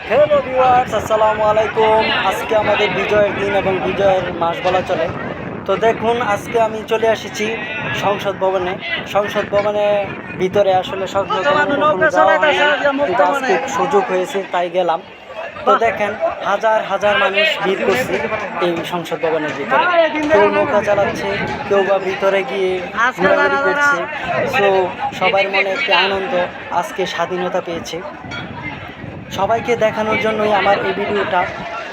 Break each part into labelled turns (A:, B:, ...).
A: Hello viewers, আসসালামু আলাইকুম। আজকে আমাদের বিজয়ের দিন এবং বিজয়ের মাস বলা চলে। তো দেখুন, আজকে আমি চলে এসেছি সংসদ ভবনে। সংসদ ভবনের ভিতরে আসলে সংসদ ভবনে কখনো যাওয়া হয়নি, কিন্তু আজকে সুযোগ হয়েছে তাই গেলাম। তো দেখেন, হাজার হাজার মানুষ ভিড় করছে এই সংসদ ভবনের ভিতরে। কেউ নৌকা চালাচ্ছে, কেউ বা ভিতরে গিয়ে ঘোরাঘুরি করছে। তো সবার মনে একটি আনন্দ, আজকে স্বাধীনতা পেয়েছে। সবাইকে দেখানোর জন্যই আমার এই ভিডিওটা।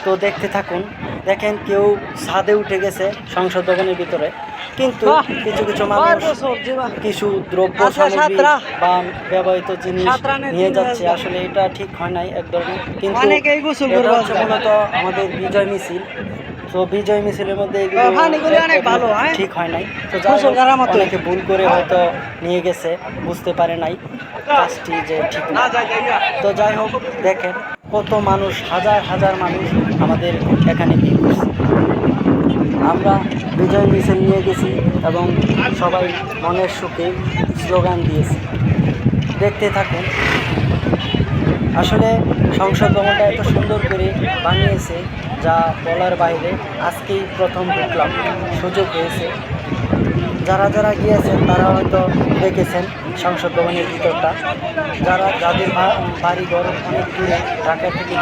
A: তো দেখতে থাকুন। দেখেন, কেউ ছাদে উঠে গেছে সংসদ ভবনের ভিতরে, কিন্তু কিছু কিছু মানুষ কিছু দ্রব্য সামগ্রী বা ব্যবহৃত জিনিস নিয়ে যাচ্ছে। আসলে এটা ঠিক হয় নাই এক ধরনের, কিন্তু এটা হচ্ছে মূলত আমাদের বিজয় মিছিল। তো বিজয় মিছিলের মধ্যে এগুলো ঠিক হয় নাই। তো অনেকে ভুল করে হয়তো নিয়ে গেছে, বুঝতে পারে নাই কাজটি যে ঠিক না। তো যাই হোক, দেখেন কত মানুষ, হাজার হাজার মানুষ আমাদের এখানে ভিড় করছে। আমরা বিজয় মিছিল নিয়ে গেছি এবং সবাই মনের সুখে স্লোগান দিয়েছি। দেখতে থাকুন। আসলে সংসদ ভবনটা এত সুন্দর করে বানিয়েছে যা বলার বাইরে। আজকেই প্রথম ঢুকলাম, সুযোগ হয়েছে। যারা যারা গিয়েছেন তারা হয়তো দেখেছেন সংসদ ভবনের ভিতরটা। যাদের বাড়িঘর অনেক দূরে, ঢাকা থেকে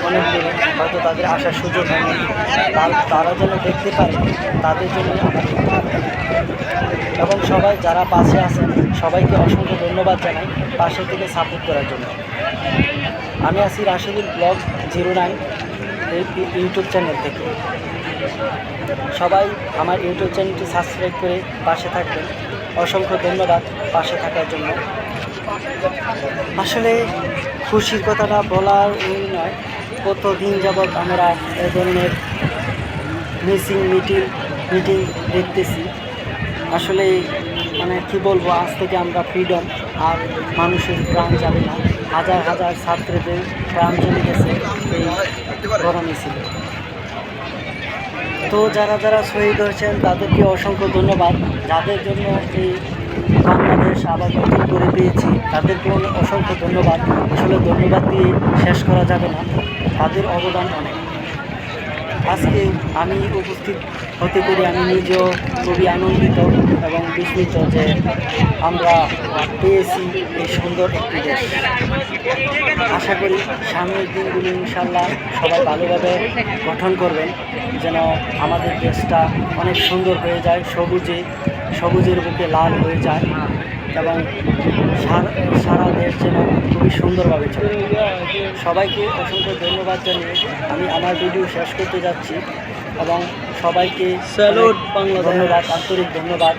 A: অনেক দূরে, হয়তো তাদের আসার সুযোগ হয়নি, তারা যেন দেখতে পারে, তাদের জন্য আমার। এবং সবাই যারা পাশে আছেন সবাইকে অসংখ্য ধন্যবাদ জানাই পাশে থেকে সাপোর্ট করার জন্য। আমি আছি রাশিদুল ব্লগ 09 এই ইউটিউব চ্যানেল থেকে। সবাই আমার ইউটিউব চ্যানেলটি সাবস্ক্রাইব করে পাশে থাকবেন। অসংখ্য ধন্যবাদ পাশে থাকার জন্য। আসলে খুশির কথাটা বলার নয়, কতদিন যাবৎ আমরা এ ধরনের মিটিং দেখতেছি। আসলে মানে কি বলবো, আজ থেকে আমরা ফ্রিডম, আর মানুষের প্রাণ যাবে না। হাজার হাজার ছাত্রদের প্রাণ চলে গেছে এই গরম মিছিলে। তো যারা যারা শহীদ হয়েছেন তাদেরকে অসংখ্য ধন্যবাদ। যাদের জন্য এই বাংলাদেশ আবার নতুন করে পেয়েছি তাদেরকে অসংখ্য ধন্যবাদ। আসলে ধন্যবাদ দিয়ে শেষ করা যাবে না, তাদের অবদান অনেক। আজকে আমি উপস্থিত হতে পেরে আমি নিজেও খুবই আনন্দিত এবং বিস্মিত যে আমরা পেয়েছি এই সুন্দর একটি দেশ। আশা করি সামনের দিনগুলো ইনশাল্লাহ সবাই ভালোভাবে গঠন করবেন, যেন আমাদের দেশটা অনেক সুন্দর হয়ে যায়, সবুজের বুকে লাল হয়ে যায় এবং সারা দেশ যেন খুবই সুন্দরভাবে চলে। সবাইকে অসংখ্য ধন্যবাদ জানিয়ে আমি আমার ভিডিও শেষ করতে যাচ্ছি এবং সবাইকে স্যালুট, বাংলাদেশ, ধন্যবাদ, আন্তরিক ধন্যবাদ।